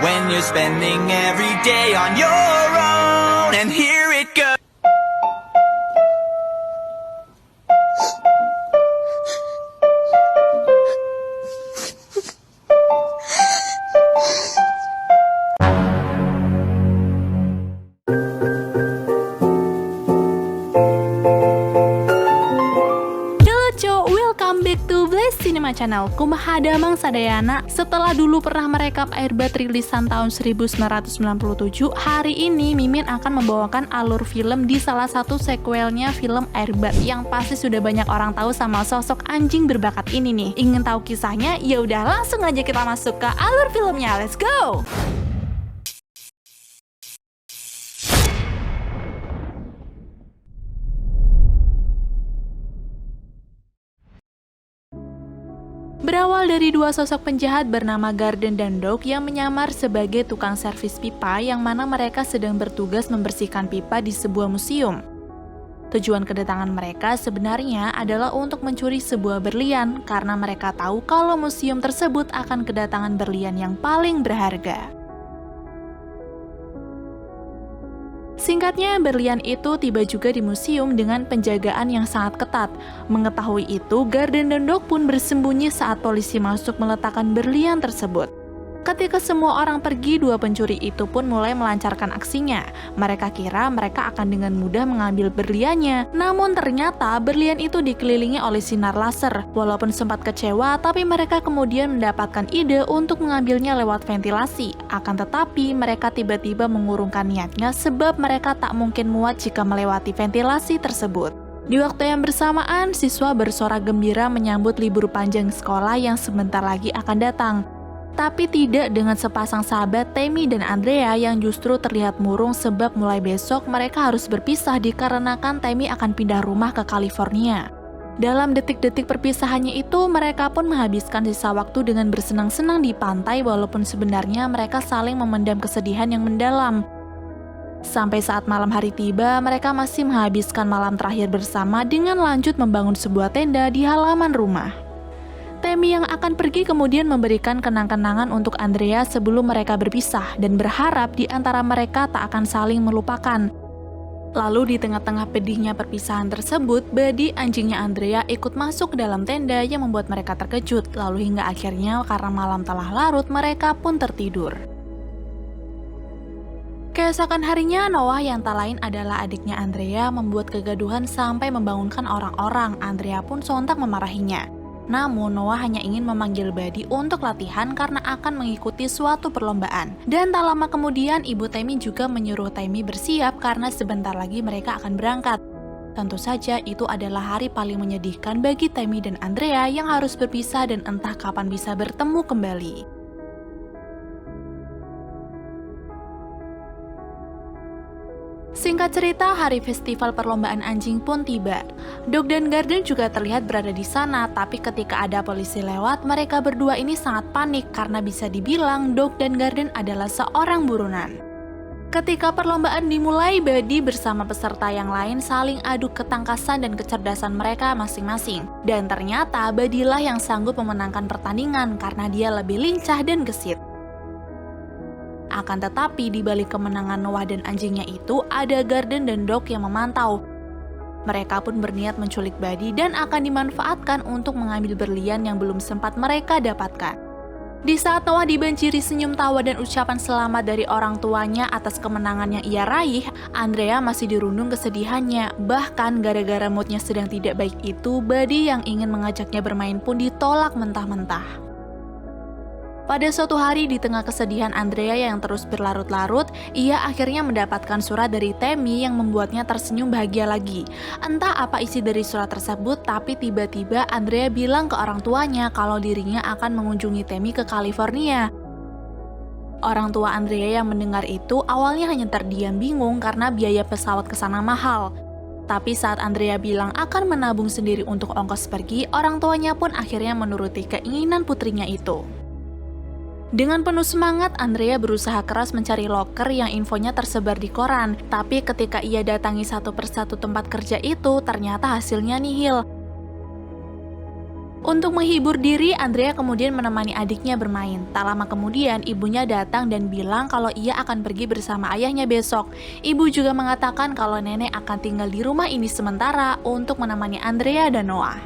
when you're spending every day on your own. And here it goes. Welcome back to Blaze Cinema Channel. Kumaha damang sadayana. Setelah dulu pernah merekap Airbat rilisan tahun 1997, hari ini Mimin akan membawakan alur film di salah satu sequelnya film Airbat yang pasti sudah banyak orang tahu sama sosok anjing berbakat ini nih. Ingin tahu kisahnya? Ya udah langsung aja kita masuk ke alur filmnya. Let's go. Berawal dari dua sosok penjahat bernama Garden dan Dog yang menyamar sebagai tukang servis pipa yang mana mereka sedang bertugas membersihkan pipa di sebuah museum. Tujuan kedatangan mereka sebenarnya adalah untuk mencuri sebuah berlian karena mereka tahu kalau museum tersebut akan kedatangan berlian yang paling berharga. Singkatnya, berlian itu tiba juga di museum dengan penjagaan yang sangat ketat. Mengetahui itu, Garden dan Dog pun bersembunyi saat polisi masuk meletakkan berlian tersebut. Ketika semua orang pergi, dua pencuri itu pun mulai melancarkan aksinya. Mereka kira mereka akan dengan mudah mengambil berliannya. Namun ternyata berlian itu dikelilingi oleh sinar laser. Walaupun sempat kecewa, tapi mereka kemudian mendapatkan ide untuk mengambilnya lewat ventilasi. Akan tetapi mereka tiba-tiba mengurungkan niatnya sebab mereka tak mungkin muat jika melewati ventilasi tersebut. Di waktu yang bersamaan, siswa bersorak gembira menyambut libur panjang sekolah yang sebentar lagi akan datang. Tapi tidak dengan sepasang sahabat Tammy dan Andrea yang justru terlihat murung sebab mulai besok mereka harus berpisah dikarenakan Tammy akan pindah rumah ke California. Dalam detik-detik perpisahannya itu, mereka pun menghabiskan sisa waktu dengan bersenang-senang di pantai walaupun sebenarnya mereka saling memendam kesedihan yang mendalam. Sampai saat malam hari tiba, mereka masih menghabiskan malam terakhir bersama dengan lanjut membangun sebuah tenda di halaman rumah. Tammy yang akan pergi kemudian memberikan kenang-kenangan untuk Andrea sebelum mereka berpisah dan berharap di antara mereka tak akan saling melupakan. Lalu di tengah-tengah pedihnya perpisahan tersebut, Buddy anjingnya Andrea ikut masuk ke dalam tenda yang membuat mereka terkejut. Lalu hingga akhirnya karena malam telah larut, mereka pun tertidur. Keesokan harinya, Noah yang tak lain adalah adiknya Andrea membuat kegaduhan sampai membangunkan orang-orang. Andrea pun sontak memarahinya. Namun Noah hanya ingin memanggil Buddy untuk latihan karena akan mengikuti suatu perlombaan. Dan tak lama kemudian ibu Tammy juga menyuruh Tammy bersiap karena sebentar lagi mereka akan berangkat. Tentu saja itu adalah hari paling menyedihkan bagi Tammy dan Andrea yang harus berpisah dan entah kapan bisa bertemu kembali. Singkat cerita, hari festival perlombaan anjing pun tiba. Dog dan Garden juga terlihat berada di sana, tapi ketika ada polisi lewat, mereka berdua ini sangat panik karena bisa dibilang Dog dan Garden adalah seorang buronan. Ketika perlombaan dimulai, Buddy bersama peserta yang lain saling adu ketangkasan dan kecerdasan mereka masing-masing. Dan ternyata Buddy lah yang sanggup memenangkan pertandingan karena dia lebih lincah dan gesit. Akan tetapi di balik kemenangan Noah dan anjingnya itu ada Garden dan Dog yang memantau. Mereka pun berniat menculik Buddy dan akan dimanfaatkan untuk mengambil berlian yang belum sempat mereka dapatkan. Di saat Noah dibanjiri senyum tawa dan ucapan selamat dari orang tuanya atas kemenangan yang ia raih, Andrea masih dirundung kesedihannya. Bahkan gara-gara moodnya sedang tidak baik itu, Buddy yang ingin mengajaknya bermain pun ditolak mentah-mentah. Pada suatu hari di tengah kesedihan Andrea yang terus berlarut-larut, ia akhirnya mendapatkan surat dari Tammy yang membuatnya tersenyum bahagia lagi. Entah apa isi dari surat tersebut, tapi tiba-tiba Andrea bilang ke orang tuanya kalau dirinya akan mengunjungi Tammy ke California. Orang tua Andrea yang mendengar itu awalnya hanya terdiam bingung karena biaya pesawat ke sana mahal. Tapi saat Andrea bilang akan menabung sendiri untuk ongkos pergi, orang tuanya pun akhirnya menuruti keinginan putrinya itu. Dengan penuh semangat, Andrea berusaha keras mencari loker yang infonya tersebar di koran. Tapi ketika ia datangi satu persatu tempat kerja itu, ternyata hasilnya nihil. Untuk menghibur diri, Andrea kemudian menemani adiknya bermain. Tak lama kemudian, ibunya datang dan bilang kalau ia akan pergi bersama ayahnya besok. Ibu juga mengatakan kalau nenek akan tinggal di rumah ini sementara untuk menemani Andrea dan Noah.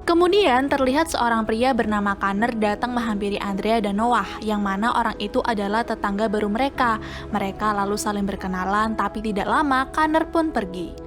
Kemudian terlihat seorang pria bernama Connor datang menghampiri Andrea dan Noah, yang mana orang itu adalah tetangga baru mereka. Mereka lalu saling berkenalan, tapi tidak lama Connor pun pergi.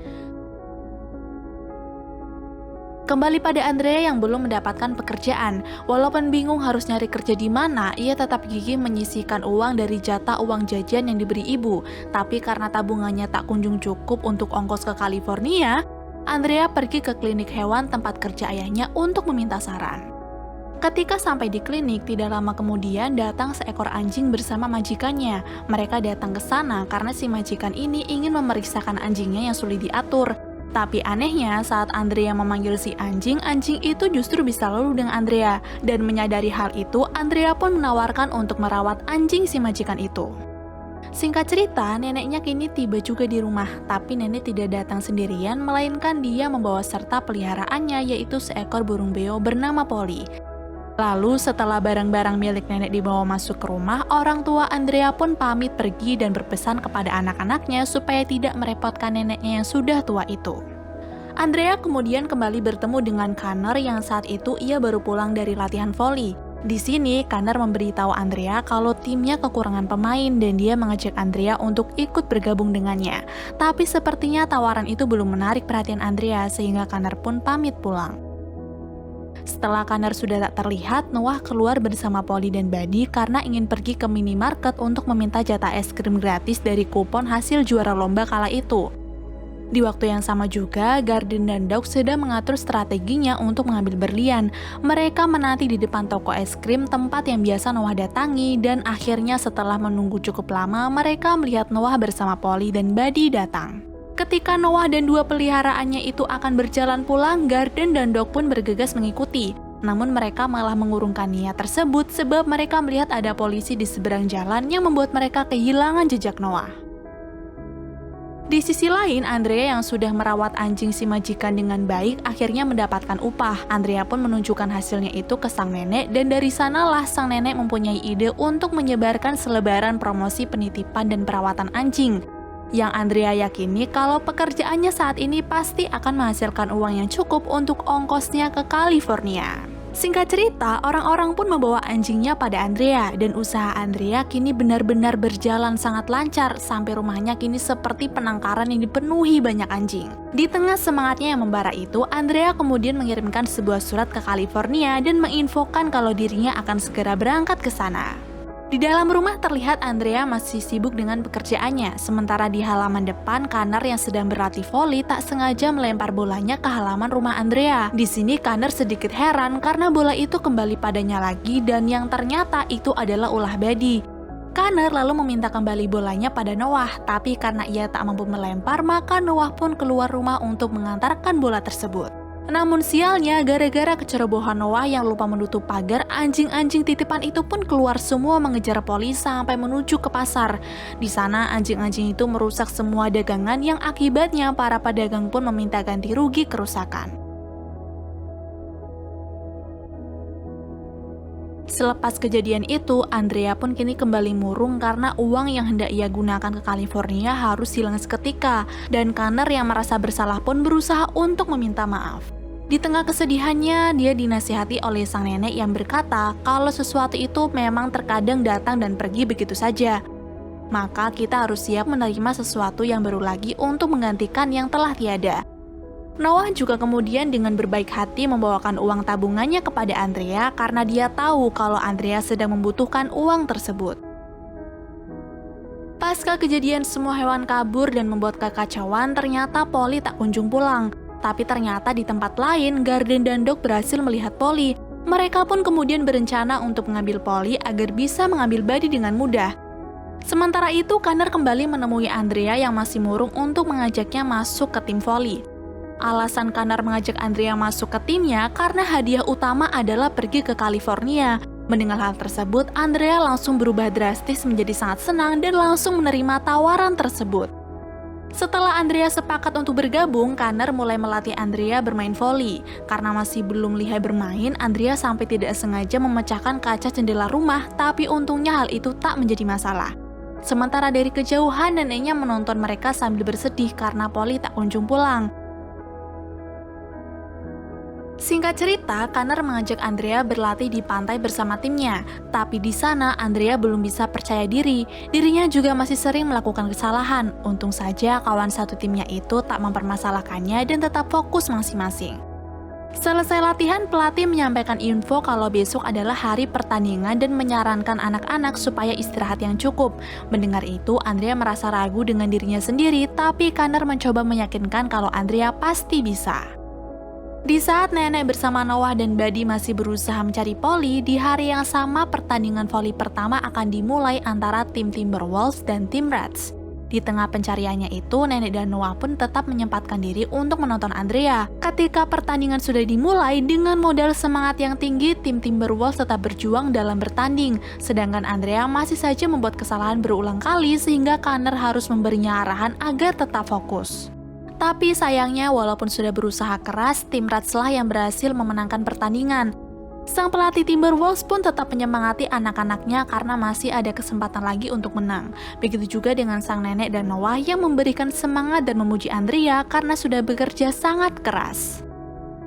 Kembali pada Andrea yang belum mendapatkan pekerjaan. Walaupun bingung harus nyari kerja di mana, ia tetap gigih menyisihkan uang dari jatah uang jajan yang diberi ibu. Tapi karena tabungannya tak kunjung cukup untuk ongkos ke California, Andrea pergi ke klinik hewan tempat kerja ayahnya untuk meminta saran. Ketika sampai di klinik, tidak lama kemudian datang seekor anjing bersama majikannya. Mereka datang ke sana karena si majikan ini ingin memeriksakan anjingnya yang sulit diatur. Tapi anehnya, saat Andrea memanggil si anjing itu justru bisa lalu dengan Andrea. Dan menyadari hal itu, Andrea pun menawarkan untuk merawat anjing si majikan itu. Singkat cerita, neneknya kini tiba juga di rumah. Tapi nenek tidak datang sendirian, melainkan dia membawa serta peliharaannya, yaitu seekor burung beo bernama Polly. Lalu setelah barang-barang milik nenek dibawa masuk ke rumah, orang tua Andrea pun pamit pergi dan berpesan kepada anak-anaknya supaya tidak merepotkan neneknya yang sudah tua itu. Andrea kemudian kembali bertemu dengan Connor yang saat itu ia baru pulang dari latihan voli. Di sini, Connor memberitahu Andrea kalau timnya kekurangan pemain dan dia mengajak Andrea untuk ikut bergabung dengannya. Tapi sepertinya tawaran itu belum menarik perhatian Andrea sehingga Connor pun pamit pulang. Setelah Connor sudah tak terlihat, Noah keluar bersama Polly dan Buddy karena ingin pergi ke minimarket untuk meminta jatah es krim gratis dari kupon hasil juara lomba kala itu. Di waktu yang sama juga, Garden dan Dog sedang mengatur strateginya untuk mengambil berlian. Mereka menanti di depan toko es krim tempat yang biasa Noah datangi dan akhirnya setelah menunggu cukup lama, mereka melihat Noah bersama Polly dan Buddy datang. Ketika Noah dan dua peliharaannya itu akan berjalan pulang, Garden dan Dog pun bergegas mengikuti. Namun mereka malah mengurungkan niat tersebut sebab mereka melihat ada polisi di seberang jalan yang membuat mereka kehilangan jejak Noah. Di sisi lain, Andrea yang sudah merawat anjing si majikan dengan baik akhirnya mendapatkan upah. Andrea pun menunjukkan hasilnya itu ke sang nenek dan dari sanalah sang nenek mempunyai ide untuk menyebarkan selebaran promosi penitipan dan perawatan anjing. Yang Andrea yakini kalau pekerjaannya saat ini pasti akan menghasilkan uang yang cukup untuk ongkosnya ke California. Singkat cerita, orang-orang pun membawa anjingnya pada Andrea dan usaha Andrea kini benar-benar berjalan sangat lancar sampai rumahnya kini seperti penangkaran yang dipenuhi banyak anjing. Di tengah semangatnya yang membara itu, Andrea kemudian mengirimkan sebuah surat ke California dan menginfokan kalau dirinya akan segera berangkat ke sana. Di dalam rumah terlihat Andrea masih sibuk dengan pekerjaannya, sementara di halaman depan Connor yang sedang berlatih voli tak sengaja melempar bolanya ke halaman rumah Andrea. Di sini Connor sedikit heran karena bola itu kembali padanya lagi dan yang ternyata itu adalah ulah Buddy. Connor lalu meminta kembali bolanya pada Noah, tapi karena ia tak mampu melempar maka Noah pun keluar rumah untuk mengantarkan bola tersebut. Namun sialnya, gara-gara kecerobohan Noah yang lupa menutup pagar, anjing-anjing titipan itu pun keluar semua mengejar Polly sampai menuju ke pasar. Di sana, anjing-anjing itu merusak semua dagangan yang akibatnya para pedagang pun meminta ganti rugi kerusakan. Selepas kejadian itu, Andrea pun kini kembali murung karena uang yang hendak ia gunakan ke California harus hilang seketika, dan Connor yang merasa bersalah pun berusaha untuk meminta maaf. Di tengah kesedihannya, dia dinasihati oleh sang nenek yang berkata kalau sesuatu itu memang terkadang datang dan pergi begitu saja. Maka kita harus siap menerima sesuatu yang baru lagi untuk menggantikan yang telah tiada. Noah juga kemudian dengan berbaik hati membawakan uang tabungannya kepada Andrea karena dia tahu kalau Andrea sedang membutuhkan uang tersebut. Pasca kejadian semua hewan kabur dan membuat kekacauan, ternyata Polly tak kunjung pulang. Tapi ternyata di tempat lain, Garden dan Dog berhasil melihat Polly. Mereka pun kemudian berencana untuk mengambil Polly agar bisa mengambil Buddy dengan mudah. Sementara itu, Connor kembali menemui Andrea yang masih murung untuk mengajaknya masuk ke tim voli. Alasan Connor mengajak Andrea masuk ke timnya karena hadiah utama adalah pergi ke California. Mendengar hal tersebut, Andrea langsung berubah drastis menjadi sangat senang dan langsung menerima tawaran tersebut. Setelah Andrea sepakat untuk bergabung, Kanner mulai melatih Andrea bermain voli. Karena masih belum lihai bermain, Andrea sampai tidak sengaja memecahkan kaca jendela rumah, tapi untungnya hal itu tak menjadi masalah. Sementara dari kejauhan, neneknya menonton mereka sambil bersedih karena Polly tak kunjung pulang. Singkat cerita, Kanner mengajak Andrea berlatih di pantai bersama timnya. Tapi di sana, Andrea belum bisa percaya diri. Dirinya juga masih sering melakukan kesalahan. Untung saja kawan satu timnya itu tak mempermasalahkannya dan tetap fokus masing-masing. Selesai latihan, pelatih menyampaikan info kalau besok adalah hari pertandingan dan menyarankan anak-anak supaya istirahat yang cukup. Mendengar itu, Andrea merasa ragu dengan dirinya sendiri, tapi Kanner mencoba meyakinkan kalau Andrea pasti bisa. Di saat nenek bersama Noah dan Buddy masih berusaha mencari Polly, di hari yang sama pertandingan voli pertama akan dimulai antara tim Timberwolves dan tim Reds. Di tengah pencariannya itu, nenek dan Noah pun tetap menyempatkan diri untuk menonton Andrea. Ketika pertandingan sudah dimulai, dengan modal semangat yang tinggi, tim Timberwolves tetap berjuang dalam bertanding. Sedangkan Andrea masih saja membuat kesalahan berulang kali sehingga Kanner harus memberinya arahan agar tetap fokus. Tapi sayangnya walaupun sudah berusaha keras, tim Reds lah yang berhasil memenangkan pertandingan. Sang pelatih Timberwolves pun tetap menyemangati anak-anaknya karena masih ada kesempatan lagi untuk menang. Begitu juga dengan sang nenek dan Noah yang memberikan semangat dan memuji Andrea karena sudah bekerja sangat keras.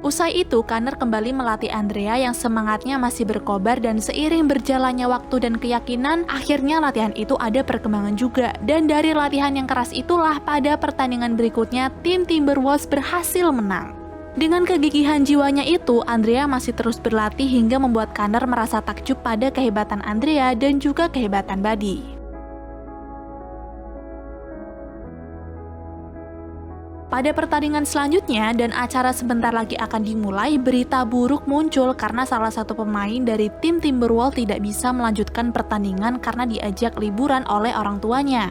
Usai itu, Kanner kembali melatih Andrea yang semangatnya masih berkobar dan seiring berjalannya waktu dan keyakinan, akhirnya latihan itu ada perkembangan juga. Dan dari latihan yang keras itulah pada pertandingan berikutnya, tim Timberwolves berhasil menang. Dengan kegigihan jiwanya itu, Andrea masih terus berlatih hingga membuat Kanner merasa takjub pada kehebatan Andrea dan juga kehebatan Buddy. Pada pertandingan selanjutnya dan acara sebentar lagi akan dimulai, berita buruk muncul karena salah satu pemain dari tim Timberwolves tidak bisa melanjutkan pertandingan karena diajak liburan oleh orang tuanya.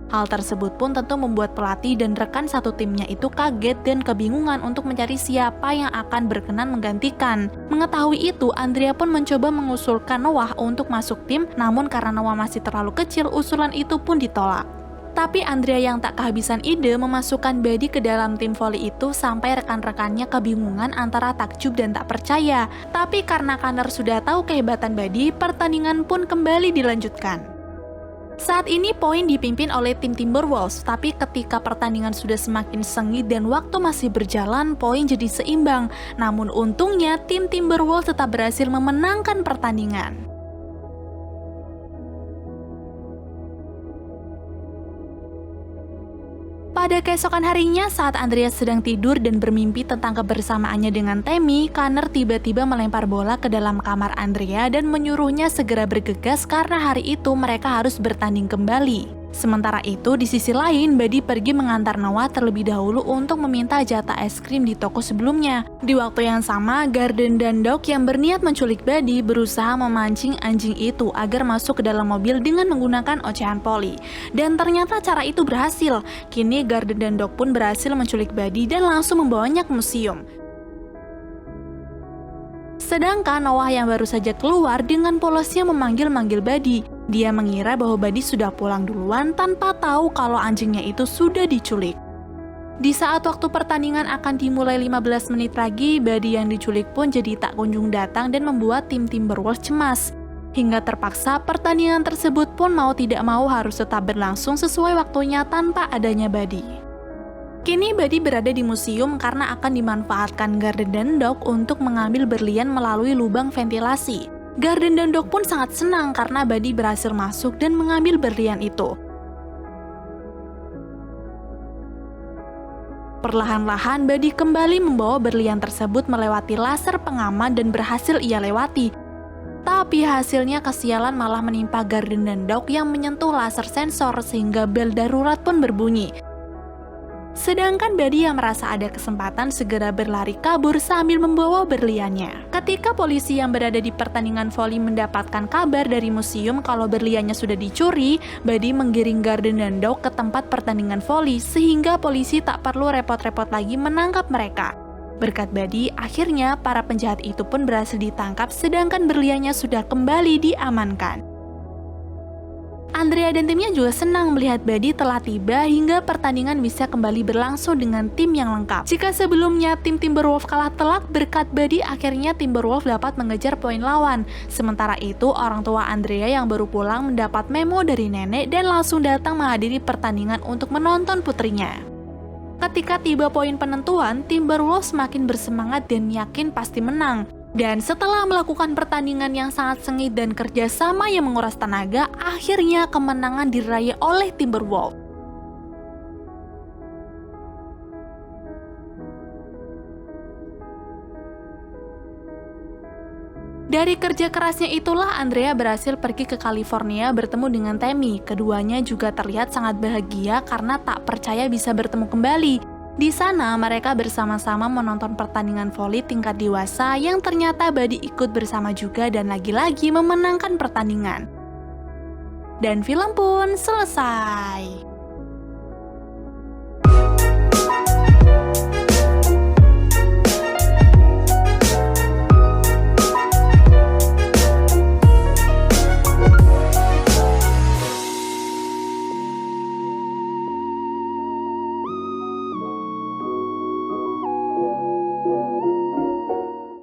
Hal tersebut pun tentu membuat pelatih dan rekan satu timnya itu kaget dan kebingungan untuk mencari siapa yang akan berkenan menggantikan. Mengetahui itu, Andrea pun mencoba mengusulkan Noah untuk masuk tim, namun karena Noah masih terlalu kecil, usulan itu pun ditolak. Tapi Andrea yang tak kehabisan ide memasukkan Buddy ke dalam tim voli itu sampai rekan-rekannya kebingungan antara takjub dan tak percaya. Tapi karena Kanner sudah tahu kehebatan Buddy, pertandingan pun kembali dilanjutkan. Saat ini poin dipimpin oleh tim Timberwolves, tapi ketika pertandingan sudah semakin sengit dan waktu masih berjalan, poin jadi seimbang. Namun untungnya tim Timberwolves tetap berhasil memenangkan pertandingan. Pada keesokan harinya, saat Andrea sedang tidur dan bermimpi tentang kebersamaannya dengan Tammy, Kanner tiba-tiba melempar bola ke dalam kamar Andrea dan menyuruhnya segera bergegas karena hari itu mereka harus bertanding kembali. Sementara itu, di sisi lain, Buddy pergi mengantar Noah terlebih dahulu untuk meminta jatah es krim di toko sebelumnya. Di waktu yang sama, Garden dan Dog yang berniat menculik Buddy berusaha memancing anjing itu agar masuk ke dalam mobil dengan menggunakan ocehan Polly. Dan ternyata cara itu berhasil. Kini Garden dan Dog pun berhasil menculik Buddy dan langsung membawanya ke museum. Sedangkan Noah yang baru saja keluar dengan polosnya memanggil-manggil Buddy. Dia mengira bahwa Buddy sudah pulang duluan tanpa tahu kalau anjingnya itu sudah diculik. Di saat waktu pertandingan akan dimulai 15 menit lagi, Buddy yang diculik pun jadi tak kunjung datang dan membuat tim Timberwolves cemas. Hingga terpaksa pertandingan tersebut pun mau tidak mau harus tetap berlangsung sesuai waktunya tanpa adanya Buddy. Kini Buddy berada di museum karena akan dimanfaatkan Garden dan Dog untuk mengambil berlian melalui lubang ventilasi. Garden dan Dog pun sangat senang karena Buddy berhasil masuk dan mengambil berlian itu. Perlahan-lahan Buddy kembali membawa berlian tersebut melewati laser pengaman dan berhasil ia lewati. Tapi hasilnya kesialan malah menimpa Garden dan Dog yang menyentuh laser sensor sehingga bel darurat pun berbunyi. Sedangkan Buddy yang merasa ada kesempatan segera berlari kabur sambil membawa berliannya. Ketika polisi yang berada di pertandingan voli mendapatkan kabar dari museum kalau berliannya sudah dicuri, Buddy menggiring Garden dan Dog ke tempat pertandingan voli sehingga polisi tak perlu repot-repot lagi menangkap mereka. Berkat Buddy, akhirnya para penjahat itu pun berhasil ditangkap sedangkan berliannya sudah kembali diamankan. Andrea dan timnya juga senang melihat Buddy telah tiba hingga pertandingan bisa kembali berlangsung dengan tim yang lengkap. Jika sebelumnya tim Timberwolves kalah telak, berkat Buddy akhirnya Timberwolves dapat mengejar poin lawan. Sementara itu, orang tua Andrea yang baru pulang mendapat memo dari nenek dan langsung datang menghadiri pertandingan untuk menonton putrinya. Ketika tiba poin penentuan, Timberwolves semakin bersemangat dan yakin pasti menang. Dan setelah melakukan pertandingan yang sangat sengit dan kerjasama yang menguras tenaga, akhirnya kemenangan diraih oleh Timberwolves. Dari kerja kerasnya itulah Andrea berhasil pergi ke California bertemu dengan Tammy. Keduanya juga terlihat sangat bahagia karena tak percaya bisa bertemu kembali. Di sana mereka bersama-sama menonton pertandingan voli tingkat dewasa yang ternyata Buddy ikut bersama juga dan lagi-lagi memenangkan pertandingan. Dan film pun selesai.